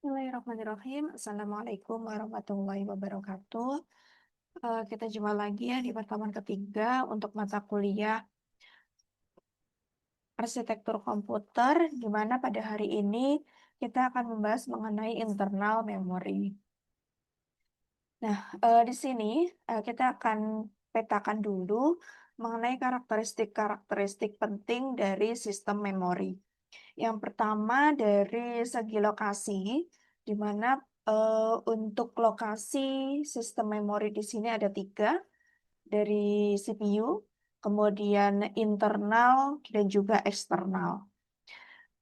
Bismillahirrahmanirrahim. Assalamualaikum warahmatullahi wabarakatuh. Kita jumpa lagi ya di pertemuan ketiga untuk mata kuliah arsitektur komputer, di mana pada hari ini kita akan membahas mengenai internal memory. Nah, di sini kita akan petakan dulu mengenai karakteristik-karakteristik penting dari sistem memori. Yang pertama dari segi lokasi, di mana untuk lokasi sistem memori di sini ada 3, dari CPU, kemudian internal, dan juga eksternal.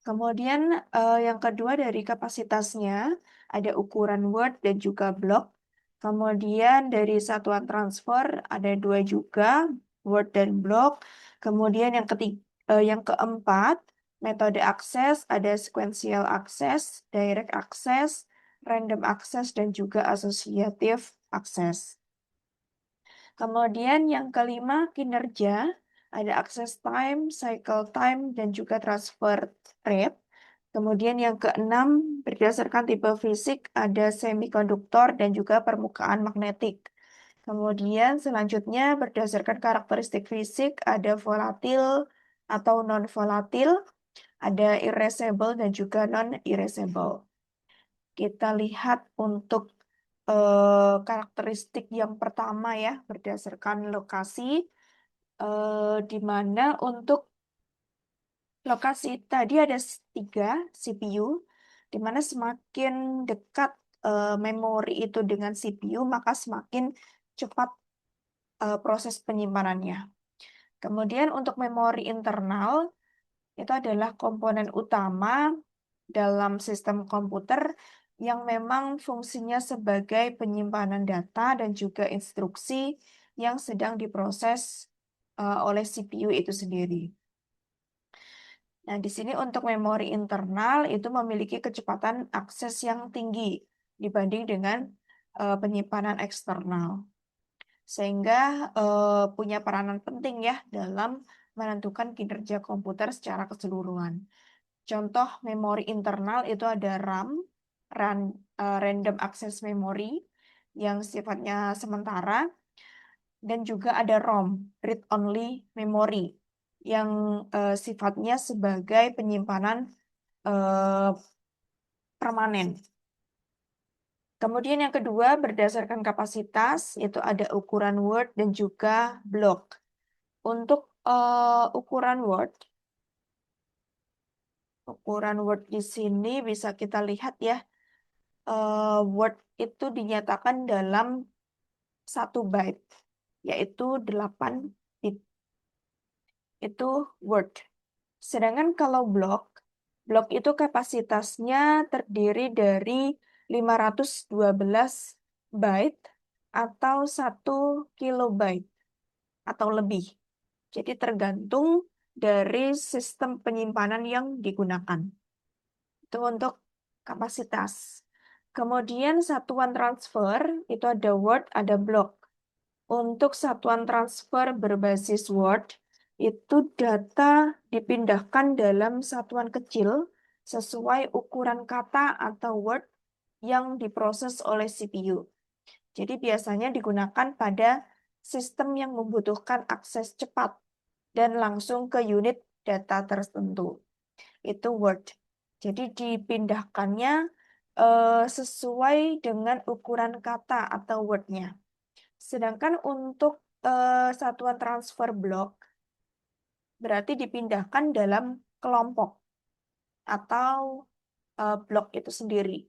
Kemudian yang kedua dari kapasitasnya, ada ukuran word dan juga block. Kemudian dari satuan transfer ada 2 juga, word dan block. Kemudian yang keempat, metode akses, ada sequential access, direct access, random access, dan juga associative access. Kemudian yang kelima, kinerja, ada access time, cycle time, dan juga transfer rate. Kemudian yang keenam, berdasarkan tipe fisik, ada semikonduktor dan juga permukaan magnetik. Kemudian selanjutnya, berdasarkan karakteristik fisik, ada volatil atau non-volatil, ada irreversible dan juga non-irreversible. Kita lihat untuk karakteristik yang pertama ya, berdasarkan lokasi, di mana untuk lokasi tadi ada 3 CPU, di mana semakin dekat memori itu dengan CPU, maka semakin cepat proses penyimpanannya. Kemudian untuk memori internal, itu adalah komponen utama dalam sistem komputer yang memang fungsinya sebagai penyimpanan data dan juga instruksi yang sedang diproses oleh CPU itu sendiri. Nah, di sini untuk memori internal itu memiliki kecepatan akses yang tinggi dibanding dengan penyimpanan eksternal. Sehingga punya peranan penting ya dalam menentukan kinerja komputer secara keseluruhan. Contoh memori internal itu ada RAM, Random Access Memory, yang sifatnya sementara, dan juga ada ROM, Read Only Memory, yang sifatnya sebagai penyimpanan permanen. Kemudian yang kedua, berdasarkan kapasitas, itu ada ukuran word dan juga block. Untuk ukuran word di sini bisa kita lihat ya, word itu dinyatakan dalam 1 byte, yaitu 8 bit. Itu word. Sedangkan kalau block itu kapasitasnya terdiri dari 512 byte atau 1 kilobyte atau lebih. Jadi tergantung dari sistem penyimpanan yang digunakan. Itu untuk kapasitas. Kemudian satuan transfer itu ada word, ada block. Untuk satuan transfer berbasis word, itu data dipindahkan dalam satuan kecil sesuai ukuran kata atau word yang diproses oleh CPU. Jadi biasanya digunakan pada sistem yang membutuhkan akses cepat dan langsung ke unit data tertentu. Itu word. Jadi dipindahkannya sesuai dengan ukuran kata atau word-nya. Sedangkan untuk satuan transfer block berarti dipindahkan dalam kelompok atau blok itu sendiri.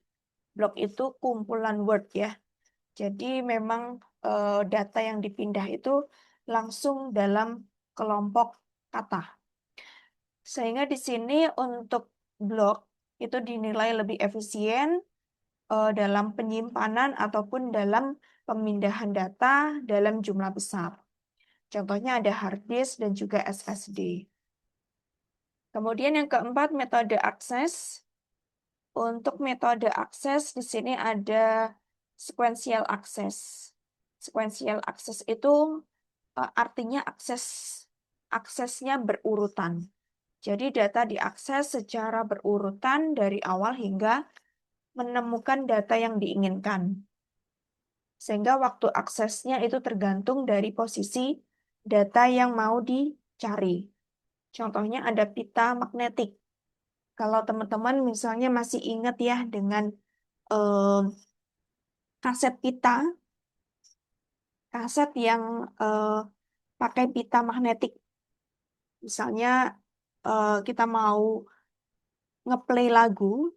Blok itu kumpulan word ya. Jadi memang data yang dipindah itu langsung dalam kelompok kata. Sehingga di sini untuk blok itu dinilai lebih efisien dalam penyimpanan ataupun dalam pemindahan data dalam jumlah besar. Contohnya ada hard disk dan juga SSD. Kemudian yang keempat, metode akses. Untuk metode akses di sini ada sequential access. Sequential access itu artinya aksesnya berurutan. Jadi data diakses secara berurutan dari awal hingga menemukan data yang diinginkan. Sehingga waktu aksesnya itu tergantung dari posisi data yang mau dicari. Contohnya ada pita magnetik. Kalau teman-teman misalnya masih ingat ya dengan eh, kaset pita, kaset yang pakai pita magnetik. Misalnya kita mau ngeplay lagu,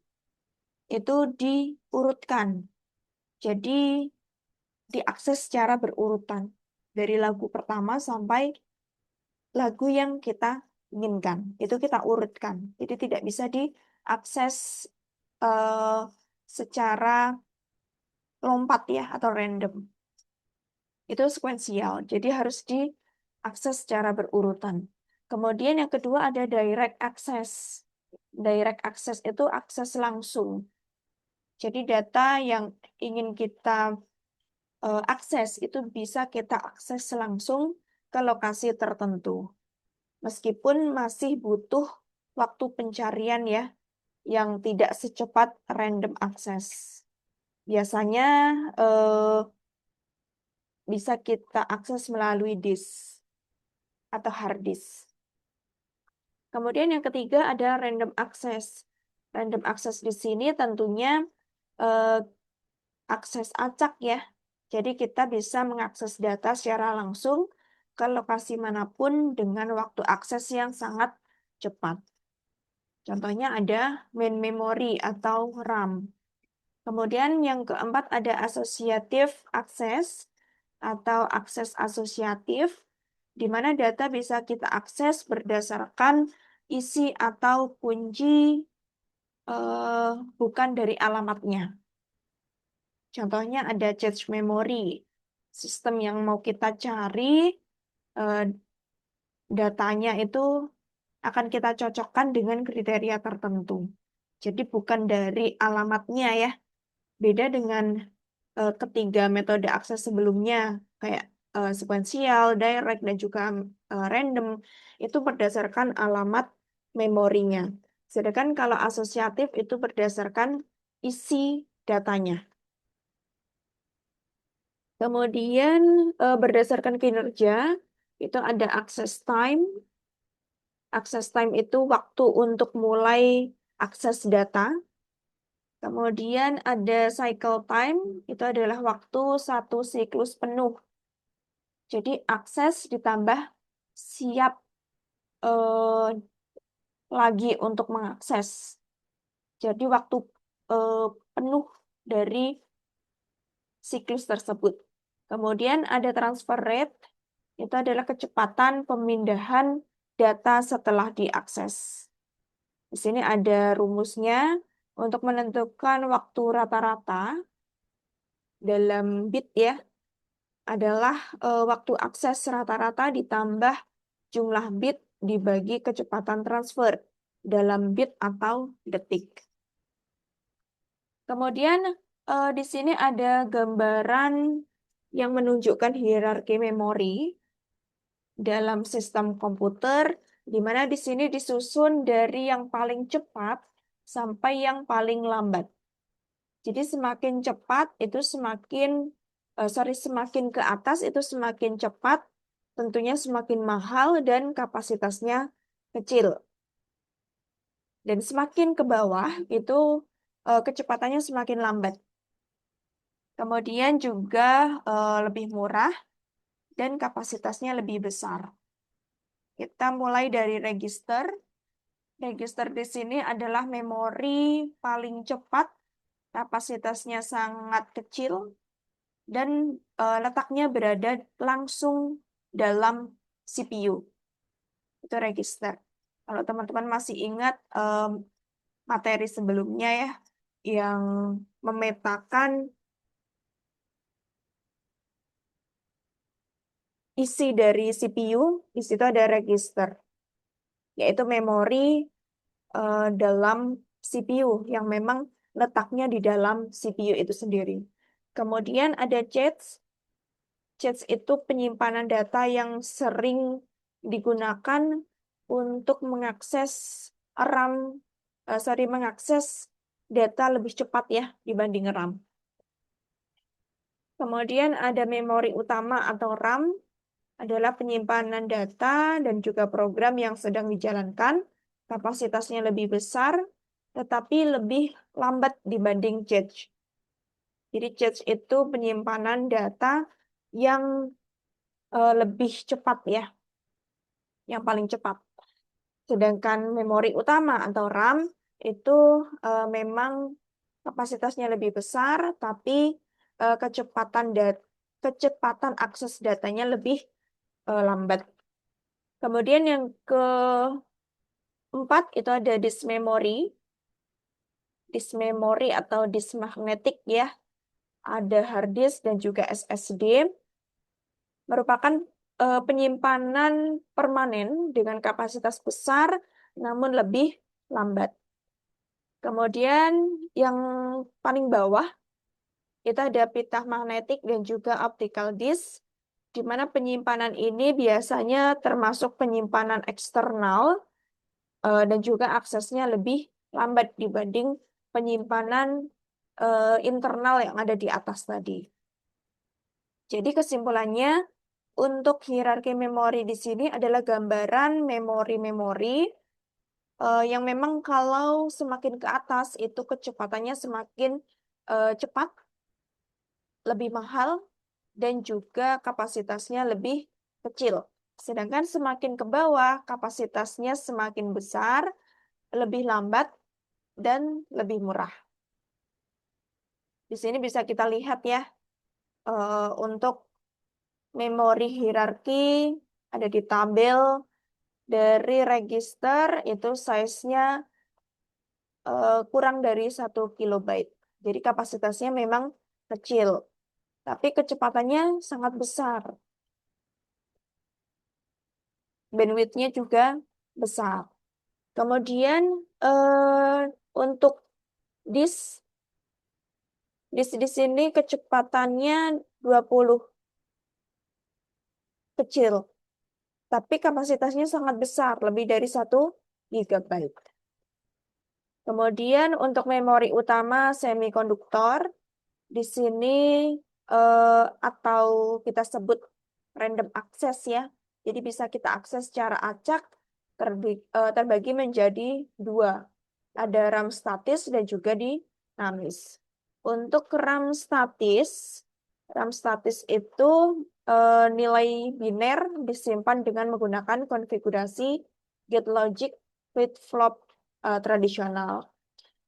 itu diurutkan. Jadi diakses secara berurutan. Dari lagu pertama sampai lagu yang kita inginkan. Itu kita urutkan. Jadi tidak bisa diakses eh, secara lompat ya atau random. Itu sekuensial. Jadi harus diakses secara berurutan. Kemudian yang kedua ada direct access. Direct access itu akses langsung. Jadi data yang ingin kita akses itu bisa kita akses langsung ke lokasi tertentu. Meskipun masih butuh waktu pencarian ya, yang tidak secepat random access. Biasanya bisa kita akses melalui disk atau hard disk. Kemudian yang ketiga ada random access. Random access di sini tentunya eh, akses acak ya. Jadi kita bisa mengakses data secara langsung ke lokasi manapun dengan waktu akses yang sangat cepat. Contohnya ada main memory atau RAM. Kemudian yang keempat ada associative access atau akses asosiatif, di mana data bisa kita akses berdasarkan isi atau kunci bukan dari alamatnya. Contohnya ada cache memory, sistem yang mau kita cari, eh, datanya itu akan kita cocokkan dengan kriteria tertentu. Jadi bukan dari alamatnya ya, beda dengan ketiga metode akses sebelumnya, kayak sekuensial, direct, dan juga random, itu berdasarkan alamat memorinya. Sedangkan kalau asosiatif itu berdasarkan isi datanya. Kemudian berdasarkan kinerja, itu ada access time. Access time itu waktu untuk mulai akses data. Kemudian ada cycle time, itu adalah waktu satu siklus penuh. Jadi akses ditambah siap eh, lagi untuk mengakses. Jadi waktu eh, penuh dari siklus tersebut. Kemudian ada transfer rate, itu adalah kecepatan pemindahan data setelah diakses. Di sini ada rumusnya untuk menentukan waktu rata-rata dalam bit ya, adalah waktu akses rata-rata ditambah jumlah bit dibagi kecepatan transfer dalam bit atau detik. Kemudian di sini ada gambaran yang menunjukkan hierarki memori dalam sistem komputer, di mana di sini disusun dari yang paling cepat sampai yang paling lambat. Jadi semakin cepat itu semakin ke atas itu semakin cepat, tentunya semakin mahal dan kapasitasnya kecil. Dan semakin ke bawah itu kecepatannya semakin lambat. Kemudian juga lebih murah dan kapasitasnya lebih besar. Kita mulai dari register. Register di sini adalah memori paling cepat, kapasitasnya sangat kecil, dan letaknya berada langsung dalam CPU. Itu register. Kalau teman-teman masih ingat materi sebelumnya ya, yang memetakan isi dari CPU, di situ ada register, yaitu memori dalam CPU yang memang letaknya di dalam CPU itu sendiri. Kemudian ada cache. Cache itu penyimpanan data yang sering digunakan untuk mengakses RAM, mengakses data lebih cepat ya dibanding RAM. Kemudian ada memori utama atau RAM, adalah penyimpanan data dan juga program yang sedang dijalankan. Kapasitasnya lebih besar, tetapi lebih lambat dibanding cache. Jadi cache itu penyimpanan data yang lebih cepat ya, yang paling cepat. Sedangkan memori utama atau RAM itu memang kapasitasnya lebih besar, tapi kecepatan akses datanya lebih lambat. Kemudian yang keempat itu ada disk memory. Disk memory atau disk magnetik ya. Ada hard disk dan juga SSD. Merupakan penyimpanan permanen dengan kapasitas besar namun lebih lambat. Kemudian yang paling bawah itu ada pita magnetik dan juga optical disk, di mana penyimpanan ini biasanya termasuk penyimpanan eksternal dan juga aksesnya lebih lambat dibanding penyimpanan internal yang ada di atas tadi. Jadi kesimpulannya, untuk hierarki memori di sini adalah gambaran memori-memori yang memang kalau semakin ke atas itu kecepatannya semakin cepat, lebih mahal, dan juga kapasitasnya lebih kecil. Sedangkan semakin ke bawah, kapasitasnya semakin besar, lebih lambat, dan lebih murah. Di sini bisa kita lihat ya, untuk memori hierarki ada di tabel dari register itu size-nya kurang dari 1 kilobyte. Jadi kapasitasnya memang kecil, tapi kecepatannya sangat besar. Bandwidth-nya juga besar. Kemudian untuk disk di sini kecepatannya 20 kecil, tapi kapasitasnya sangat besar, lebih dari 1 GB. Kemudian untuk memori utama semikonduktor, di sini atau kita sebut random access ya. Jadi bisa kita akses secara acak, terbagi menjadi dua. Ada RAM statis dan juga dinamis. Untuk RAM statis itu nilai biner disimpan dengan menggunakan konfigurasi gate logic flip-flop tradisional.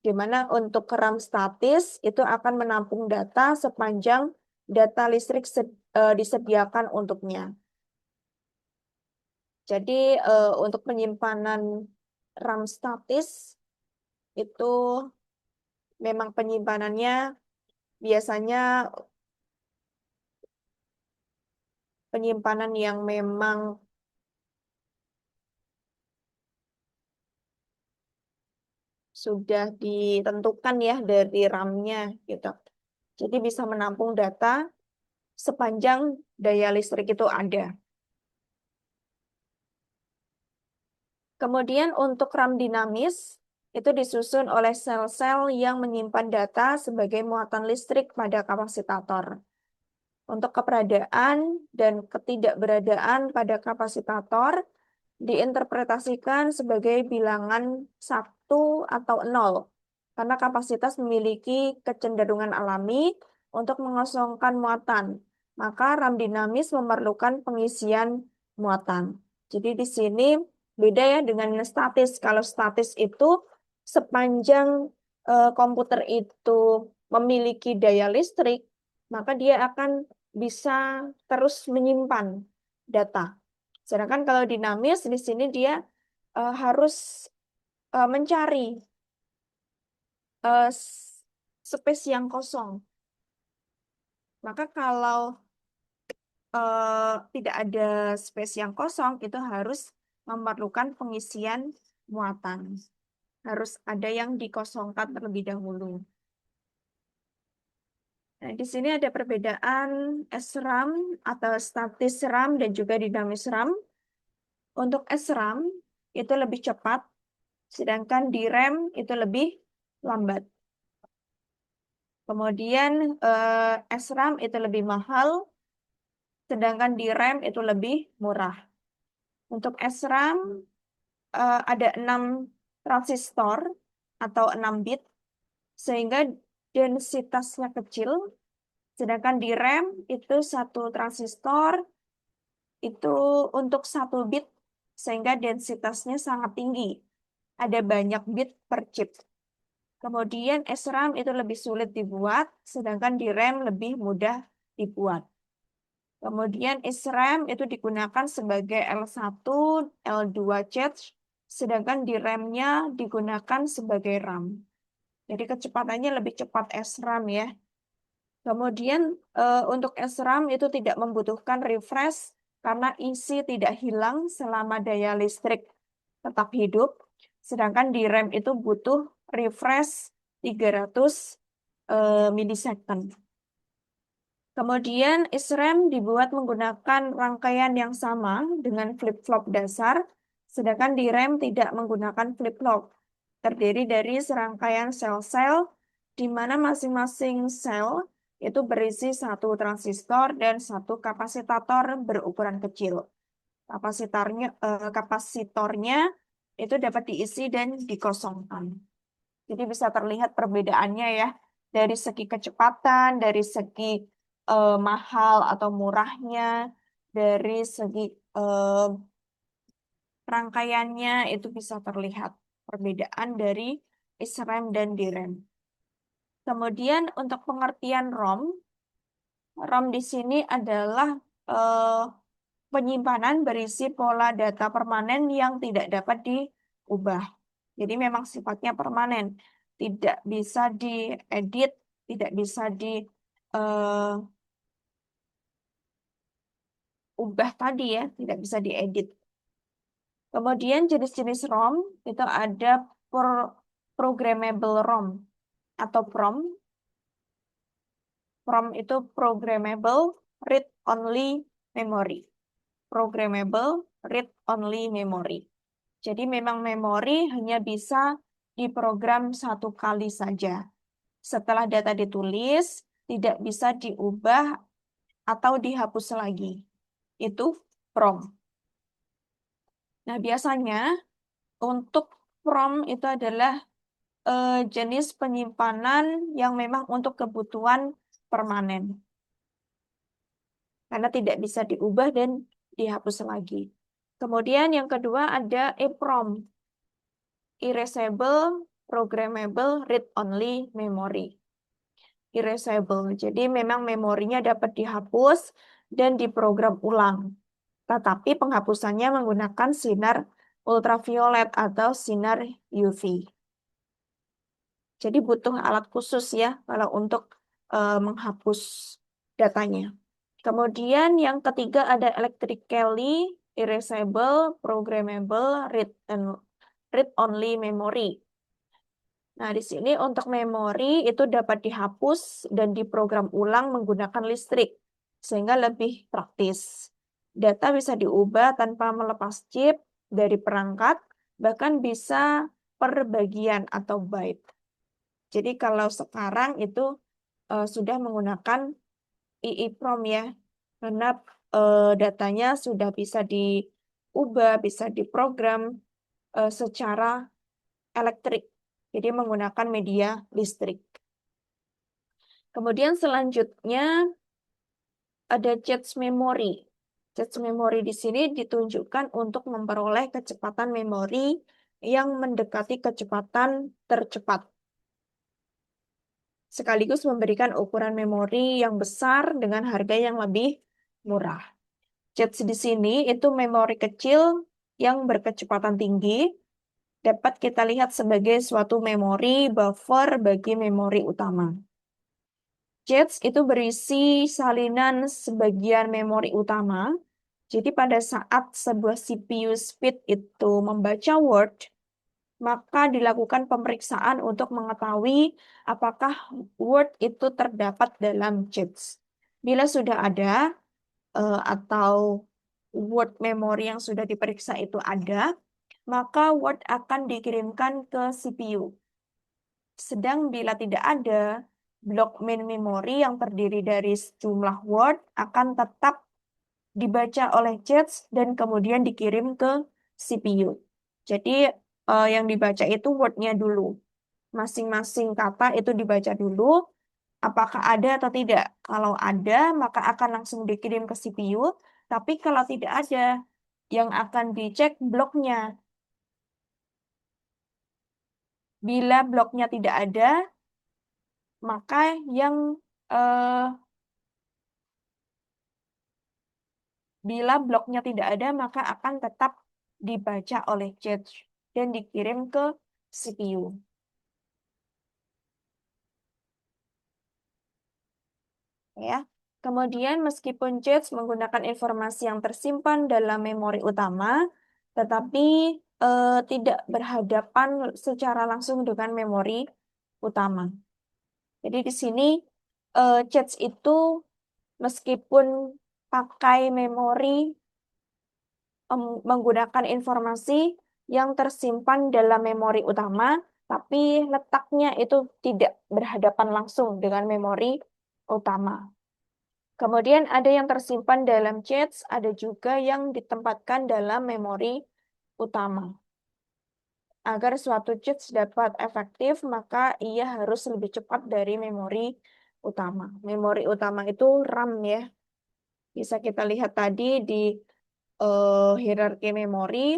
Di mana untuk RAM statis itu akan menampung data sepanjang data listrik disediakan untuknya. Jadi untuk penyimpanan RAM statis itu memang penyimpanannya biasanya penyimpanan yang memang sudah ditentukan ya dari RAM-nya gitu. Jadi bisa menampung data sepanjang daya listrik itu ada. Kemudian untuk RAM dinamis itu disusun oleh sel-sel yang menyimpan data sebagai muatan listrik pada kapasitator. Untuk keberadaan dan ketidakberadaan pada kapasitator diinterpretasikan sebagai bilangan 1 atau 0, karena kapasitas memiliki kecenderungan alami untuk mengosongkan muatan. Maka RAM dinamis memerlukan pengisian muatan. Jadi di sini beda ya dengan statis. Kalau statis itu sepanjang komputer itu memiliki daya listrik, maka dia akan bisa terus menyimpan data. Sedangkan kalau dinamis di sini dia harus mencari space yang kosong. Maka kalau tidak ada space yang kosong, itu harus memerlukan pengisian muatan. Harus ada yang dikosongkan terlebih dahulu. Nah, di sini ada perbedaan SRAM atau statis RAM dan juga dinamis RAM. Untuk SRAM itu lebih cepat, sedangkan DRAM itu lebih lambat. Kemudian SRAM itu lebih mahal, sedangkan di RAM itu lebih murah. Untuk SRAM ada 6 transistor atau 6 bit, sehingga densitasnya kecil, sedangkan di RAM itu satu transistor itu untuk 1 bit, sehingga densitasnya sangat tinggi. Ada banyak bit per chip. Kemudian SRAM itu lebih sulit dibuat, sedangkan di RAM lebih mudah dibuat. Kemudian SRAM itu digunakan sebagai L1, L2 charge, sedangkan di RAM-nya digunakan sebagai RAM. Jadi kecepatannya lebih cepat SRAM ya. Kemudian untuk SRAM itu tidak membutuhkan refresh karena isi tidak hilang selama daya listrik tetap hidup. Sedangkan di RAM itu butuh refresh 300 milisecond. Kemudian SRAM dibuat menggunakan rangkaian yang sama dengan flip-flop dasar, sedangkan di RAM tidak menggunakan flip-flop. Terdiri dari serangkaian sel-sel di mana masing-masing sel itu berisi satu transistor dan satu kapasitor berukuran kecil. Kapasitornya itu dapat diisi dan dikosongkan. Jadi bisa terlihat perbedaannya ya, dari segi kecepatan, dari segi mahal atau murahnya, dari segi eh, rangkaiannya itu bisa terlihat perbedaan dari SRAM dan DRAM. Kemudian untuk pengertian ROM, ROM di sini adalah eh, penyimpanan berisi pola data permanen yang tidak dapat diubah. Jadi memang sifatnya permanen, tidak bisa diedit, tidak bisa diubah tadi ya, tidak bisa diedit. Kemudian jenis-jenis ROM itu ada programmable ROM atau PROM. PROM itu programmable read-only memory. Programmable read-only memory. Jadi memang memori hanya bisa diprogram satu kali saja. Setelah data ditulis, tidak bisa diubah atau dihapus lagi. Itu PROM. Nah, biasanya untuk PROM itu adalah jenis penyimpanan yang memang untuk kebutuhan permanen. Karena tidak bisa diubah dan dihapus lagi. Kemudian yang kedua ada EPROM. Erasable, Programmable, Read-Only Memory. Erasable, jadi memang memorinya dapat dihapus dan diprogram ulang. Tetapi penghapusannya menggunakan sinar ultraviolet atau sinar UV. Jadi butuh alat khusus ya kalau untuk menghapus datanya. Kemudian yang ketiga ada electrically erasable, programmable, read-only memory. Nah, di sini untuk memori itu dapat dihapus dan diprogram ulang menggunakan listrik, sehingga lebih praktis. Data bisa diubah tanpa melepas chip dari perangkat, bahkan bisa per bagian atau byte. Jadi kalau sekarang itu sudah menggunakan EEPROM ya, karena datanya sudah bisa diubah, bisa diprogram secara elektrik. Jadi menggunakan media listrik. Kemudian selanjutnya ada cache memory. Cache memory di sini ditunjukkan untuk memperoleh kecepatan memori yang mendekati kecepatan tercepat. Sekaligus memberikan ukuran memori yang besar dengan harga yang lebih murah. Cache di sini itu memori kecil yang berkecepatan tinggi, dapat kita lihat sebagai suatu memori buffer bagi memori utama. Cache itu berisi salinan sebagian memori utama. Jadi pada saat sebuah CPU speed itu membaca Word, maka dilakukan pemeriksaan untuk mengetahui apakah Word itu terdapat dalam cache. Bila sudah ada atau Word memory yang sudah diperiksa itu ada, maka Word akan dikirimkan ke CPU. Sedang bila tidak ada, blok main memory yang terdiri dari sejumlah word akan tetap dibaca oleh Jets dan kemudian dikirim ke CPU. Jadi yang dibaca itu wordnya dulu. Masing-masing kata itu dibaca dulu, apakah ada atau tidak. Kalau ada, maka akan langsung dikirim ke CPU. Tapi kalau tidak ada, yang akan dicek bloknya. Bila bloknya tidak ada, maka yang eh, bila bloknya tidak ada, maka akan tetap dibaca oleh cache dan dikirim ke CPU. Ya. Kemudian meskipun cache menggunakan informasi yang tersimpan dalam memori utama, tetapi tidak berhadapan secara langsung dengan memori utama. Jadi di sini cache itu meskipun pakai memori menggunakan informasi yang tersimpan dalam memori utama, tapi letaknya itu tidak berhadapan langsung dengan memori utama. Kemudian ada yang tersimpan dalam cache, ada juga yang ditempatkan dalam memori utama. Agar suatu cache dapat efektif, maka ia harus lebih cepat dari memori utama. Memori utama itu RAM ya. Bisa kita lihat tadi di hierarki memori,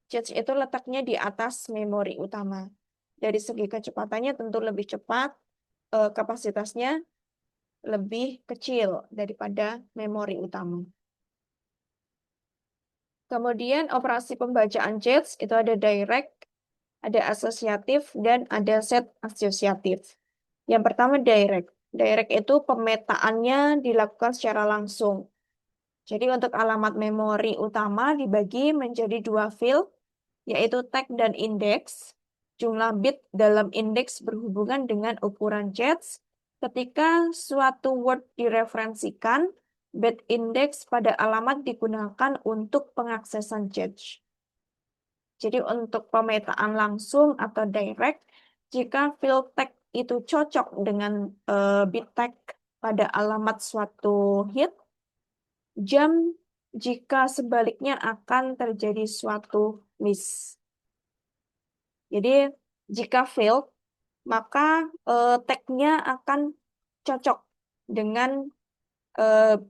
cache itu letaknya di atas memori utama. Dari segi kecepatannya tentu lebih cepat, kapasitasnya lebih kecil daripada memori utama. Kemudian operasi pembacaan cache itu ada direct, ada asosiatif, dan ada set asosiatif. Yang pertama direct. Direct itu pemetaannya dilakukan secara langsung. Jadi untuk alamat memori utama dibagi menjadi dua field, yaitu tag dan indeks. Jumlah bit dalam indeks berhubungan dengan ukuran cache. Ketika suatu word direferensikan, bit indeks pada alamat digunakan untuk pengaksesan cache. Jadi untuk pemetaan langsung atau direct, jika field tag itu cocok dengan bit tag pada alamat suatu hit, jam jika sebaliknya akan terjadi suatu miss. Jadi jika failed, maka tag-nya akan cocok dengan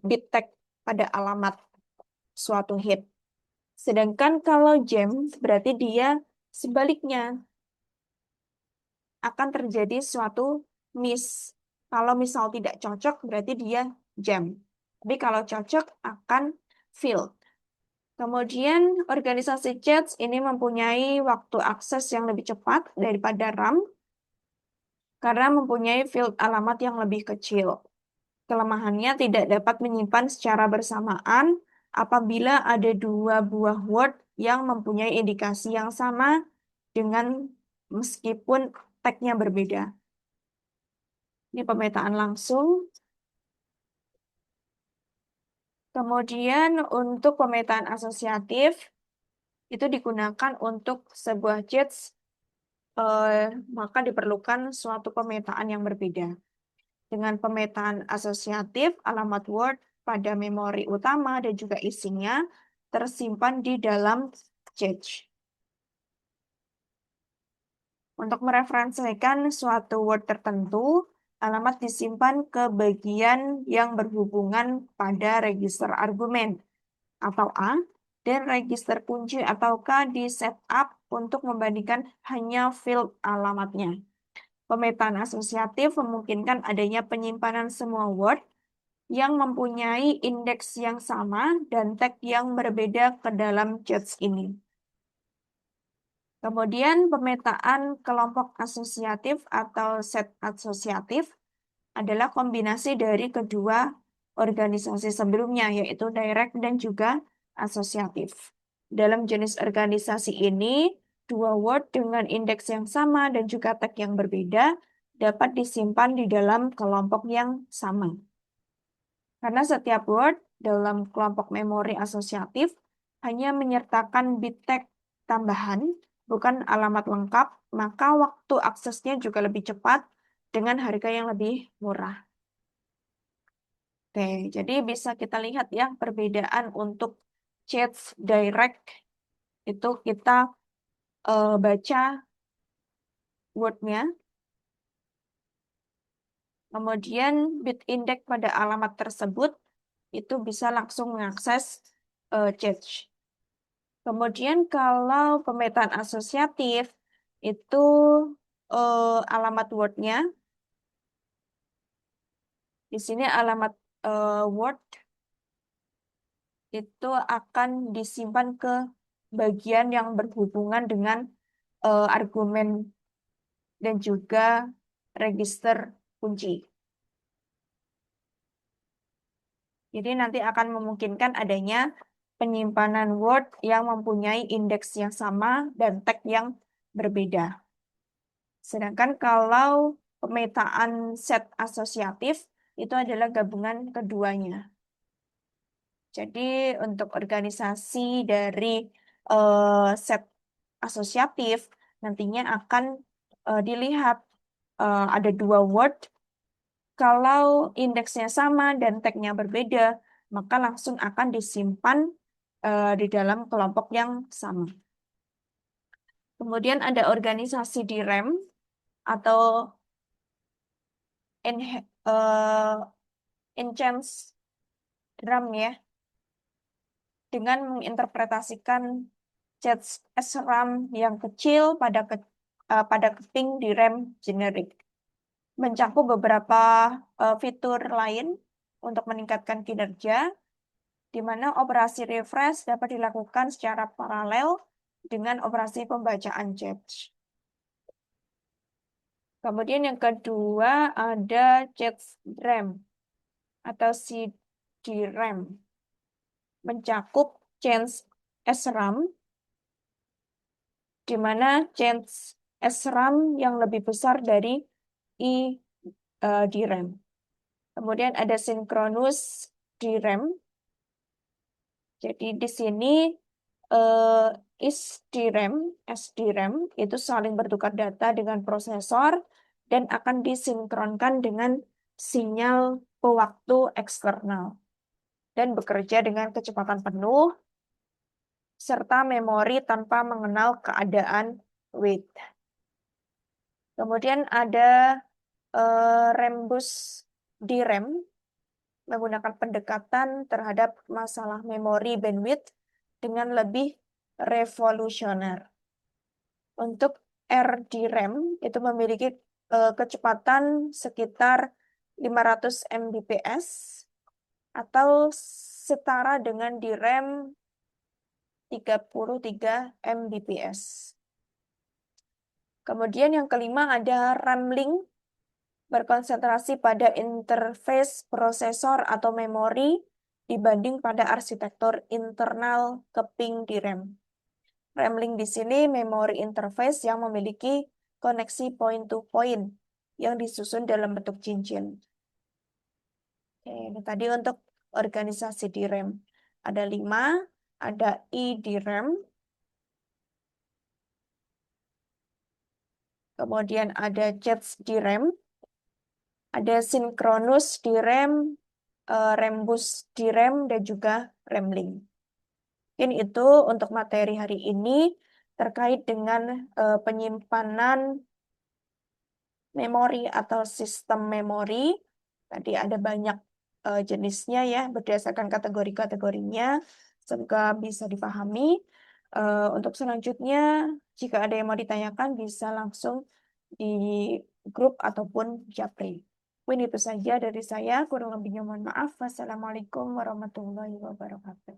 bit tag pada alamat suatu hit. Sedangkan kalau jam berarti dia sebaliknya akan terjadi suatu miss. Kalau misal tidak cocok berarti dia jam. Tapi kalau cocok akan fill. Kemudian organisasi cache ini mempunyai waktu akses yang lebih cepat daripada RAM karena mempunyai field alamat yang lebih kecil. Kelemahannya tidak dapat menyimpan secara bersamaan apabila ada dua buah word yang mempunyai indikasi yang sama dengan meskipun tag-nya berbeda. Ini pemetaan langsung. Kemudian untuk pemetaan asosiatif itu digunakan untuk sebuah cache, maka diperlukan suatu pemetaan yang berbeda. Dengan pemetaan asosiatif, alamat word pada memori utama dan juga isinya tersimpan di dalam cache. Untuk mereferensikan suatu word tertentu, alamat disimpan ke bagian yang berhubungan pada register argumen atau A dan register kunci atau K di setup untuk membandingkan hanya field alamatnya. Pemetaan asosiatif memungkinkan adanya penyimpanan semua word yang mempunyai indeks yang sama dan tag yang berbeda ke dalam cache ini. Kemudian pemetaan kelompok asosiatif atau set asosiatif adalah kombinasi dari kedua organisasi sebelumnya, yaitu direct dan juga asosiatif. Dalam jenis organisasi ini, dua word dengan indeks yang sama dan juga tag yang berbeda dapat disimpan di dalam kelompok yang sama. Karena setiap word dalam kelompok memori asosiatif hanya menyertakan bit tag tambahan, bukan alamat lengkap, maka waktu aksesnya juga lebih cepat dengan harga yang lebih murah. Oke, jadi bisa kita lihat ya perbedaan untuk Chase Direct itu kita baca word-nya, kemudian bit index pada alamat tersebut itu bisa langsung mengakses Chase. Kemudian kalau pemetaan asosiatif itu alamat word-nya, di sini alamat word itu akan disimpan ke bagian yang berhubungan dengan argumen dan juga register kunci. Jadi nanti akan memungkinkan adanya penyimpanan Word yang mempunyai indeks yang sama dan tag yang berbeda. Sedangkan kalau pemetaan set asosiatif itu adalah gabungan keduanya. Jadi untuk organisasi dari set asosiatif nantinya akan dilihat ada dua word. Kalau indeksnya sama dan tagnya berbeda, maka langsung akan disimpan di dalam kelompok yang sama. Kemudian ada organisasi di RAM atau enchant RAM ya, dengan menginterpretasikan chat SRAM yang kecil pada keping di RAM generik. Mencakup beberapa fitur lain untuk meningkatkan kinerja, di mana operasi refresh dapat dilakukan secara paralel dengan operasi pembacaan chat. Kemudian yang kedua ada chat RAM atau CD-RAM. Mencakup change SRAM, di mana change SRAM yang lebih besar dari DRAM. Kemudian ada synchronous DRAM. Jadi di sini SDRAM itu saling bertukar data dengan prosesor dan akan disinkronkan dengan sinyal pewaktu eksternal dan bekerja dengan kecepatan penuh serta memori tanpa mengenal keadaan wait. Kemudian ada Rambus DRAM menggunakan pendekatan terhadap masalah memori bandwidth dengan lebih revolusioner. Untuk RDRAM itu memiliki kecepatan sekitar 500 Mbps atau setara dengan DRAM 33 Mbps. Kemudian yang kelima ada RAM-Link, berkonsentrasi pada interface prosesor atau memori dibanding pada arsitektur internal keping di RAM. RAM-Link di sini memori interface yang memiliki koneksi point-to-point yang disusun dalam bentuk cincin. Oke, ini tadi untuk organisasi di RAM. Ada 5, ada eDRAM, kemudian ada Jets DRAM, ada Synchronous DRAM, Rambus DRAM, dan juga RAM-Link. Mungkin itu untuk materi hari ini terkait dengan penyimpanan memori atau sistem memori. Tadi ada banyak jenisnya ya, berdasarkan kategori-kategorinya. Semoga bisa dipahami. Untuk selanjutnya, jika ada yang mau ditanyakan, bisa langsung di grup ataupun japri. Mungkin itu saja dari saya, kurang lebihnya mohon maaf. Wassalamualaikum warahmatullahi wabarakatuh.